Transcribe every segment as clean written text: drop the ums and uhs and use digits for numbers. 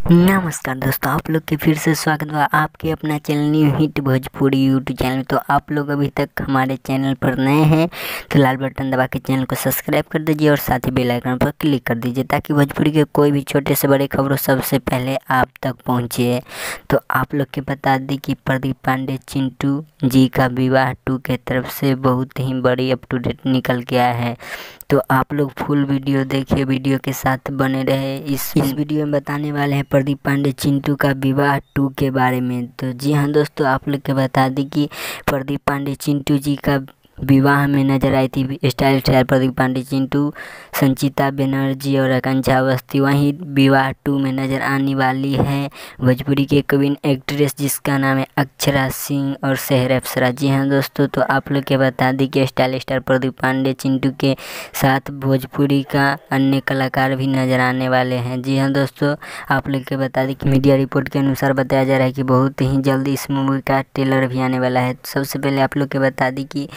नमस्कार दोस्तों, आप लोग के फिर से स्वागत हुआ आपके अपना channel new hit Bhojpuri YouTube channel. तो आप लोग अभी तक हमारे चैनल पर नए हैं तो लाल बटन दबा के चैनल को सब्सक्राइब कर दीजिए और साथ ही बेल आइकन पर क्लिक कर दीजिए ताकि भोजपुरी के कोई भी छोटे से बड़े खबरों सबसे पहले आप तक पहुंचे। तो आप लोग के बता दें कि प्रदीप पांडे चिंटू जी का विवाह 2 के तरफ से बहुत ही बड़ी अप टू डेट निकल के आया है। तो आप लोग फुल वीडियो देखिए, वीडियो के साथ बने रहे। इस वीडियो में बताने वाले हैं प्रदीप पांडे चिंटू का विवाह 2 के बारे में। तो जी हाँ दोस्तों, आप लोग के बता दें कि प्रदीप पांडे चिंटू जी का विवाह में नजर आई थी स्टाइल स्टार प्रदीप पांडे चिंटू, संचिता बनर्जी और आकांक्षा अवस्थी। वहीं विवाह 2 में नजर आने वाली है भोजपुरी के क्वीन एक्ट्रेस जिसका नाम है अक्षरा सिंह और शहर अप्सरा। जी हाँ दोस्तों, तो आप लोग के बता दें कि स्टाइल स्टार प्रदीप पांडे चिंटू के साथ भोजपुरी का अन्य कलाकार भी नजर आने वाले हैं। जी हाँ दोस्तों, आप लोग के बता दें कि मीडिया रिपोर्ट के अनुसार बताया जा रहा है कि बहुत ही जल्दी इस मूवी का ट्रेलर भी आने वाला है। तो सबसे पहले आप लोग के बता दें कि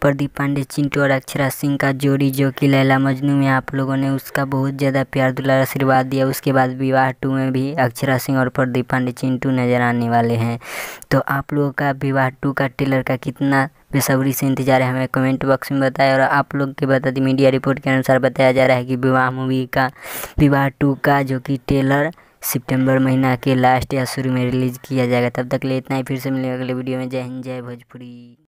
प्रदीप पांडे चिंटू और अक्षरा सिंह का जोड़ी जो कि लैला मजनू में आप लोगों ने उसका बहुत ज़्यादा प्यार दुलार आशीर्वाद दिया, उसके बाद विवाह 2 में भी अक्षरा सिंह और प्रदीप पांडे चिंटू नजर आने वाले हैं। तो आप लोगों का विवाह 2 का ट्रेलर का कितना बेसब्री से इंतजार है हमें कमेंट बॉक्स में बताएं। और आप लोग के बता दें मीडिया रिपोर्ट के अनुसार बताया जा रहा है कि विवाह 2 का जो कि ट्रेलर सितंबर महीना के लास्ट या शुरू में रिलीज़ किया जाएगा। तब तक के लिए इतना ही, फिर से मिलेंगे अगले वीडियो में। जय हिंद, जय भोजपुरी।